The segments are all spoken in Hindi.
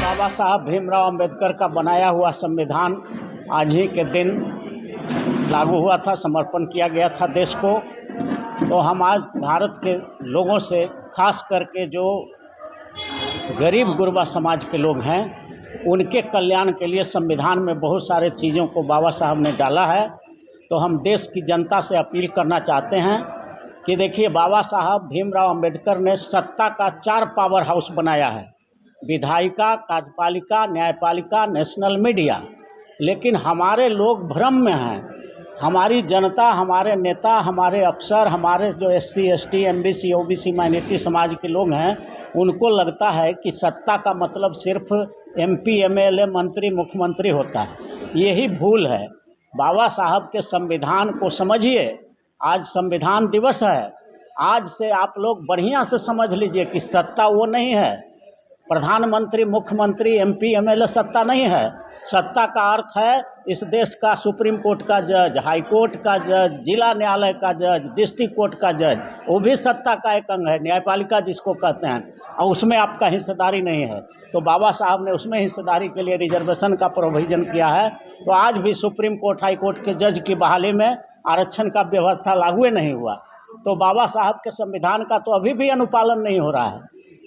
बाबा साहब भीमराव अंबेडकर का बनाया हुआ संविधान आज ही के दिन लागू हुआ था, समर्पण किया गया था देश को। तो हम आज भारत के लोगों से, खास करके जो गरीब गुरबा समाज के लोग हैं, उनके कल्याण के लिए संविधान में बहुत सारे चीज़ों को बाबा साहब ने डाला है। तो हम देश की जनता से अपील करना चाहते हैं कि देखिए, बाबा साहब भीमराव अंबेडकर ने सत्ता का 4 पावर हाउस बनाया है: विधायिका, कार्यपालिका, न्यायपालिका, नेशनल मीडिया। लेकिन हमारे लोग भ्रम में हैं। हमारी जनता, हमारे नेता, हमारे अफसर, हमारे जो SC, ST, MBC, OBC minority समाज के लोग हैं, उनको लगता है कि सत्ता का मतलब सिर्फ MP, MLA, मंत्री, मुख्यमंत्री होता है। यही भूल है। बाबा साहब के संविधान को समझिए। आज संविधान दिवस है। आज से आप लोग बढ़िया से समझ लीजिए कि सत्ता वो नहीं है। प्रधानमंत्री, मुख्यमंत्री, MP, MLA सत्ता नहीं है। सत्ता का अर्थ है इस देश का सुप्रीम कोर्ट का जज, हाई कोर्ट का जज, जिला न्यायालय का जज, डिस्ट्रिक्ट कोर्ट का जज, वो भी सत्ता का एक अंग है। न्यायपालिका जिसको कहते हैं, और उसमें आपका हिस्सेदारी नहीं है। तो बाबा साहब ने उसमें हिस्सेदारी के लिए रिजर्वेशन का प्रोविज़न किया है। तो आज भी सुप्रीम कोर्ट, हाई कोर्ट के जज की बहाली में आरक्षण का व्यवस्था लागू नहीं हुआ। तो बाबा साहब के संविधान का तो अभी भी अनुपालन नहीं हो रहा है।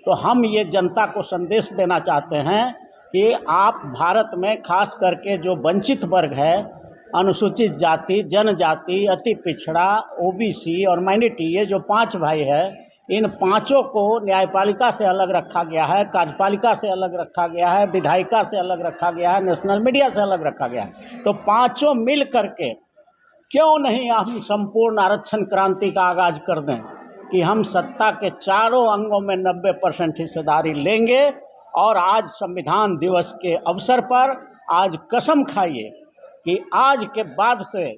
तो हम ये जनता को संदेश देना चाहते हैं कि आप भारत में खास करके जो वंचित वर्ग है, अनुसूचित जाति, जनजाति, अति पिछड़ा, OBC और माइनॉरिटी, ये जो 5 भाई है, इन पांचों को न्यायपालिका से अलग रखा गया है, कार्यपालिका से अलग रखा गया है, विधायिका से अलग रखा गया है, नेशनल मीडिया से अलग रखा गया है। तो पांचों मिल करके क्यों नहीं हम संपूर्ण आरक्षण क्रांति का आगाज कर दें कि हम सत्ता के चारों अंगों में 90% हिस्सेदारी लेंगे। और आज संविधान दिवस के अवसर पर आज कसम खाइए कि आज के बाद से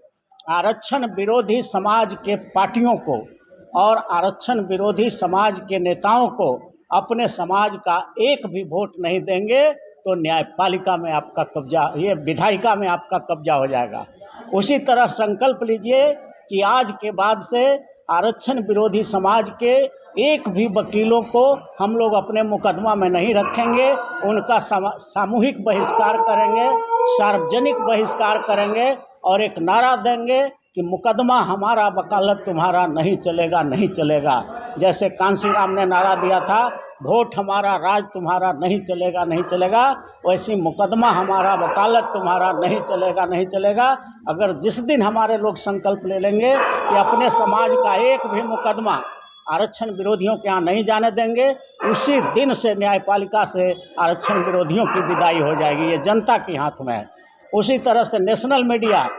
आरक्षण विरोधी समाज के पार्टियों को और आरक्षण विरोधी समाज के नेताओं को अपने समाज का एक भी वोट नहीं देंगे तो न्यायपालिका में आपका कब्जा, ये विधायिका में आपका कब्जा हो जाएगा। उसी तरह संकल्प लीजिए कि आज के बाद से आरक्षण विरोधी समाज के एक भी वकीलों को हम लोग अपने मुकदमा में नहीं रखेंगे। उनका सामूहिक बहिष्कार करेंगे, सार्वजनिक बहिष्कार करेंगे और एक नारा देंगे कि मुकदमा हमारा, वकालत तुम्हारा नहीं चलेगा, नहीं चलेगा। जैसे कांशीराम ने नारा दिया था, वोट हमारा, राज तुम्हारा, नहीं चलेगा, नहीं चलेगा, वैसी मुकदमा हमारा, वकालत तुम्हारा, नहीं चलेगा, नहीं चलेगा। अगर जिस दिन हमारे लोग संकल्प ले लेंगे कि अपने समाज का एक भी मुकदमा आरक्षण विरोधियों के यहाँ नहीं जाने देंगे, उसी दिन से न्यायपालिका से आरक्षण विरोधियों की विदाई हो जाएगी। ये जनता के हाथ में है। उसी तरह से नेशनल मीडिया,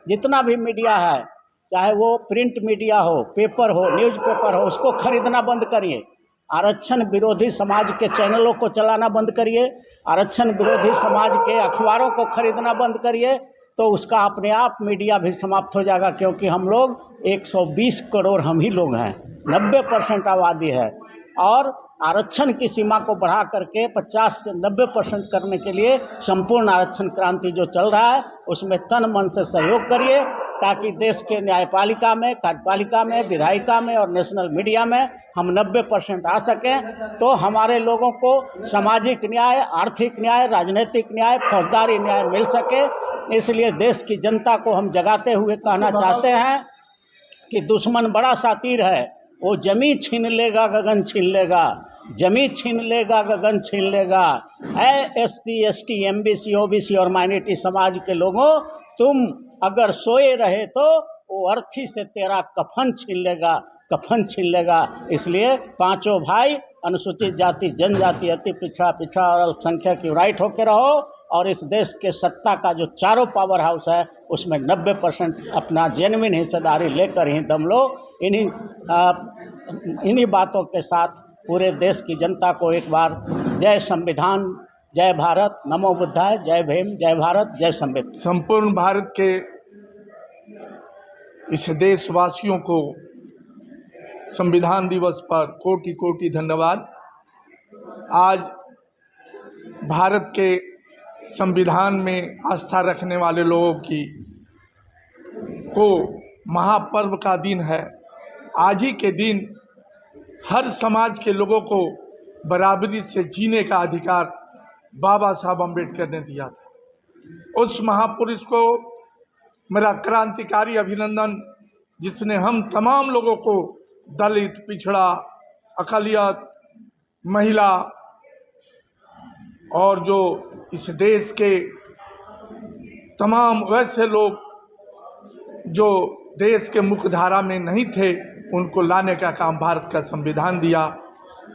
जितना भी मीडिया है, चाहे वो प्रिंट मीडिया हो, पेपर हो, न्यूज़पेपर हो, उसको खरीदना बंद करिए। आरक्षण विरोधी समाज के चैनलों को चलाना बंद करिए। आरक्षण विरोधी समाज के अखबारों को खरीदना बंद करिए। तो उसका अपने आप मीडिया भी समाप्त हो जाएगा, क्योंकि हम लोग 120 करोड़ हम ही लोग हैं, 90% आबादी है। और आरक्षण की सीमा को बढ़ा करके 50 से 90% करने के लिए संपूर्ण आरक्षण क्रांति जो चल रहा है, उसमें तन मन से सहयोग करिए, ताकि देश के न्यायपालिका में, कार्यपालिका में, विधायिका में और नेशनल मीडिया में हम 90% आ सकें। तो हमारे लोगों को सामाजिक न्याय, आर्थिक न्याय, राजनीतिक न्याय, फौजदारी न्याय मिल सके। इसलिए देश की जनता को हम जगाते हुए कहना चाहते हैं कि दुश्मन बड़ा शातिर है, वो जमी छीन लेगा, गगन छीन लेगा, जमी छीन लेगा, गगन छीन लेगा। SC, ST, MBC, OBC और माइनॉरिटी समाज के लोगों, तुम अगर सोए रहे तो वो अर्थी से तेरा कफन छीन लेगा, कफन छीन लेगा। इसलिए पांचों भाई, अनुसूचित जाति, जनजाति, अति पिछड़ा, पिछड़ा और अल्पसंख्यक यूनाइट होकर रहो। और इस देश के सत्ता का जो चारों पावर हाउस है, उसमें 90% अपना जेन्युइन हिस्सेदारी लेकर ही दम लो। इन्हीं बातों के साथ पूरे देश की जनता को एक बार जय संविधान, जय भारत, नमो बुद्धाय, जय भीम, जय भारत, जय संविधान। संपूर्ण भारत के इस देशवासियों को संविधान दिवस पर कोटि कोटि धन्यवाद। आज भारत के संविधान में आस्था रखने वाले लोगों को महापर्व का दिन है। आज ही के दिन हर समाज के लोगों को बराबरी से जीने का अधिकार बाबा साहब अम्बेडकर ने दिया था। उस महापुरुष को मेरा क्रांतिकारी अभिनंदन, जिसने हम तमाम लोगों को, दलित, पिछड़ा, अक़लियत, महिला और जो इस देश के तमाम वैसे लोग जो देश के मुख्य धारा में नहीं थे, उनको लाने का काम भारत का संविधान दिया।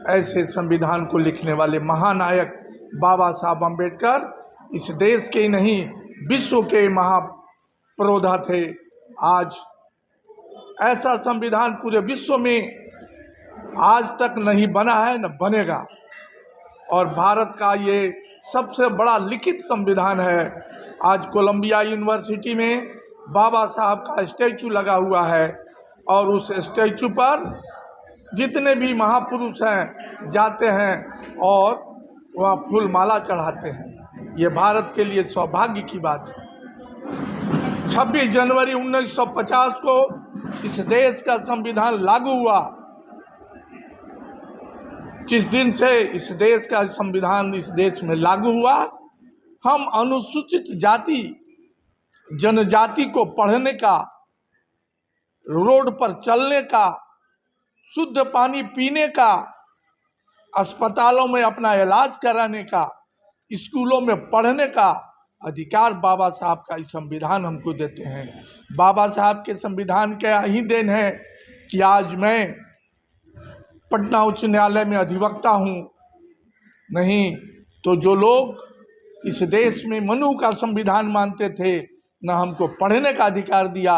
ऐसे संविधान को लिखने वाले महानायक बाबा साहब अम्बेडकर इस देश के ही नहीं, विश्व के महापुरोधा थे। आज ऐसा संविधान पूरे विश्व में आज तक नहीं बना है, न बनेगा। और भारत का ये सबसे बड़ा लिखित संविधान है। आज कोलंबिया यूनिवर्सिटी में बाबा साहब का स्टैचू लगा हुआ है और उस स्टैचू पर जितने भी महापुरुष हैं जाते हैं और वहाँ फूल माला चढ़ाते हैं। ये भारत के लिए सौभाग्य की बात है। 26 जनवरी 1950 को इस देश का संविधान लागू हुआ। जिस दिन से इस देश का संविधान इस देश में लागू हुआ, हम अनुसूचित जाति जनजाति को पढ़ने का, रोड पर चलने का, शुद्ध पानी पीने का, अस्पतालों में अपना इलाज कराने का, स्कूलों में पढ़ने का अधिकार बाबा साहब का इस संविधान हमको देते हैं। बाबा साहब के संविधान का ही देन है कि आज मैं पटना उच्च न्यायालय में अधिवक्ता हूँ। नहीं तो जो लोग इस देश में मनु का संविधान मानते थे, न हमको पढ़ने का अधिकार दिया,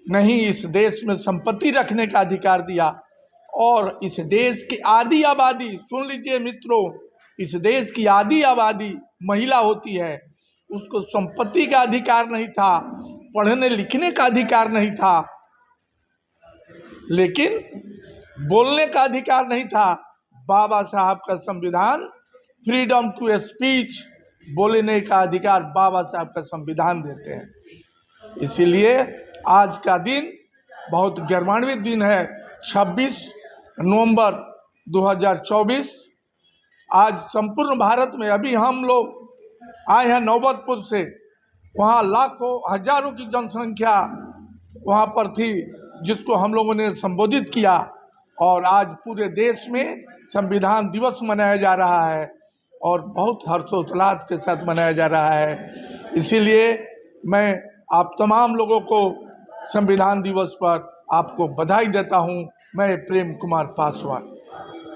नहीं इस देश में संपत्ति रखने का अधिकार दिया। और इस देश की आधी आबादी, सुन लीजिए मित्रों, इस देश की आधी आबादी महिला होती है, उसको संपत्ति का अधिकार नहीं था, पढ़ने लिखने का अधिकार नहीं था, लेकिन बोलने का अधिकार नहीं था। बाबा साहब का संविधान फ्रीडम टू स्पीच, बोलने का अधिकार बाबा साहब का संविधान देते हैं। इसीलिए आज का दिन बहुत गौरवान्वित दिन है। 26 नवंबर 2024 आज संपूर्ण भारत में, अभी हम लोग आए हैं नौबतपुर से, वहाँ लाखों हजारों की जनसंख्या वहाँ पर थी जिसको हम लोगों ने संबोधित किया। और आज पूरे देश में संविधान दिवस मनाया जा रहा है और बहुत हर्षोल्लास के साथ मनाया जा रहा है। इसीलिए मैं आप तमाम लोगों को संविधान दिवस पर आपको बधाई देता हूं। मैं प्रेम कुमार पासवान।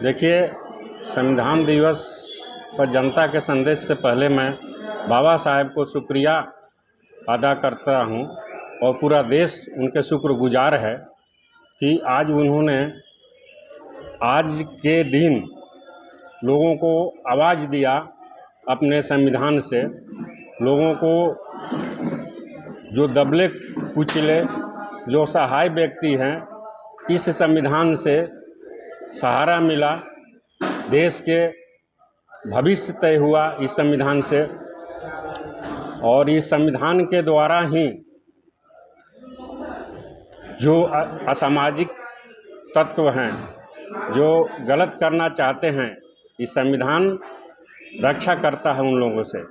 देखिए, संविधान दिवस पर जनता के संदेश से पहले मैं बाबा साहब को शुक्रिया अदा करता हूं और पूरा देश उनके शुक्रगुजार है कि आज उन्होंने आज के दिन लोगों को आवाज़ दिया अपने संविधान से। लोगों को जो दबले कुचले, जो असहाय व्यक्ति हैं, इस संविधान से सहारा मिला। देश के भविष्य तय हुआ इस संविधान से। और इस संविधान के द्वारा ही जो असामाजिक तत्व हैं, जो गलत करना चाहते हैं, इस संविधान रक्षा करता है उन लोगों से।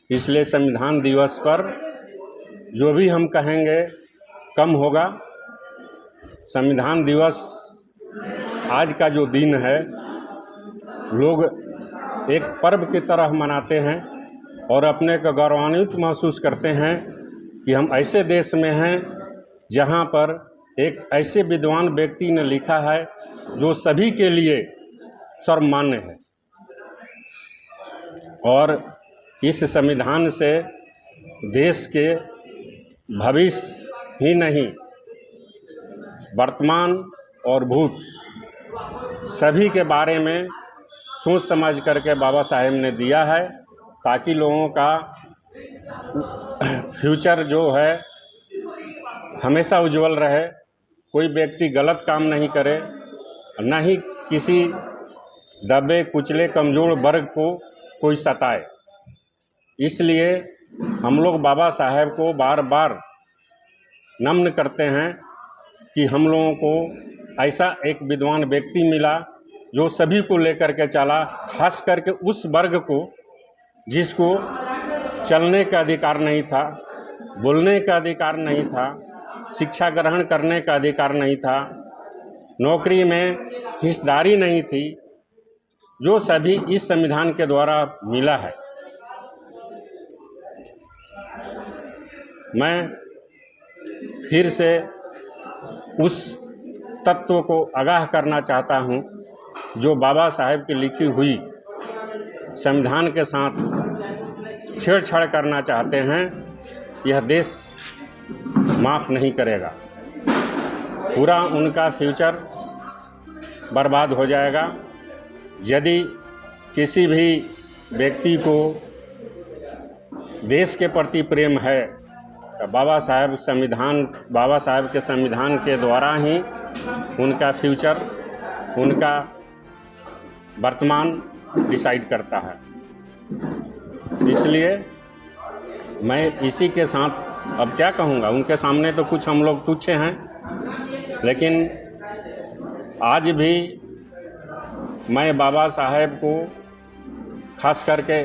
इसलिए संविधान दिवस पर जो भी हम कहेंगे कम होगा। संविधान दिवस आज का जो दिन है, लोग एक पर्व की तरह मनाते हैं और अपने को गौरवान्वित महसूस करते हैं कि हम ऐसे देश में हैं जहां पर एक ऐसे विद्वान व्यक्ति ने लिखा है जो सभी के लिए सर्वमान्य है। और इस संविधान से देश के भविष्य ही नहीं, वर्तमान और भूत सभी के बारे में सोच समझ करके बाबा साहेब ने दिया है, ताकि लोगों का फ्यूचर जो है हमेशा उज्जवल रहे। कोई व्यक्ति गलत काम नहीं करे, न ही किसी दबे कुचले कमज़ोर वर्ग को कोई सताए। इसलिए हम लोग बाबा साहेब को बार बार नम्न करते हैं कि हम लोगों को ऐसा एक विद्वान व्यक्ति मिला जो सभी को लेकर के चला, खास करके उस वर्ग को जिसको चलने का अधिकार नहीं था, बोलने का अधिकार नहीं था, शिक्षा ग्रहण करने का अधिकार नहीं था, नौकरी में हिस्सेदारी नहीं थी, जो सभी इस संविधान के द्वारा मिला है। मैं फिर से उस तत्व को आगाह करना चाहता हूँ जो बाबा साहेब की लिखी हुई संविधान के साथ छेड़छाड़ करना चाहते हैं, यह देश माफ़ नहीं करेगा। पूरा उनका फ्यूचर बर्बाद हो जाएगा। यदि किसी भी व्यक्ति को देश के प्रति प्रेम है तो बाबा साहेब के संविधान के द्वारा ही उनका फ्यूचर, उनका वर्तमान डिसाइड करता है। इसलिए मैं इसी के साथ अब क्या कहूँगा, उनके सामने तो कुछ हम लोग तुच्छ हैं, लेकिन आज भी मैं बाबा साहेब को खास करके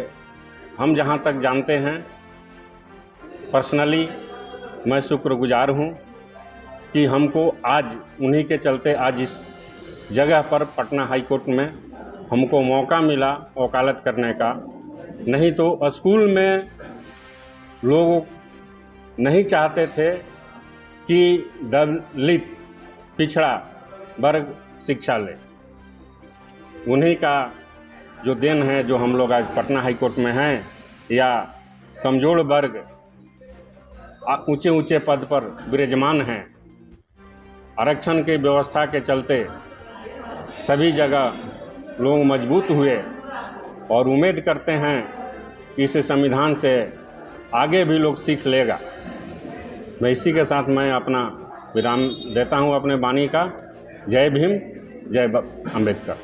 हम जहाँ तक जानते हैं पर्सनली मैं शुक्रगुजार हूँ कि हमको आज उन्हीं के चलते आज इस जगह पर पटना हाई कोर्ट में हमको मौका मिला वकालत करने का। नहीं तो स्कूल में लोग नहीं चाहते थे कि दलित पिछड़ा वर्ग शिक्षा ले। उन्हीं का जो देन है जो हम लोग आज पटना हाई कोर्ट में हैं, या कमज़ोर वर्ग ऊंचे ऊंचे पद पर विराजमान हैं। आरक्षण की व्यवस्था के चलते सभी जगह लोग मजबूत हुए और उम्मीद करते हैं कि इस संविधान से आगे भी लोग सीख लेगा। मैं इसी के साथ मैं अपना विराम देता हूं अपने वाणी का। जय भीम, जय अम्बेडकर।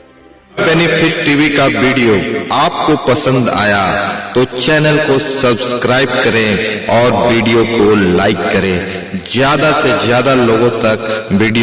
बेनिफिट टीवी का वीडियो आपको पसंद आया तो चैनल को सब्सक्राइब करें और वीडियो को लाइक करें। ज्यादा से ज्यादा लोगों तक वीडियो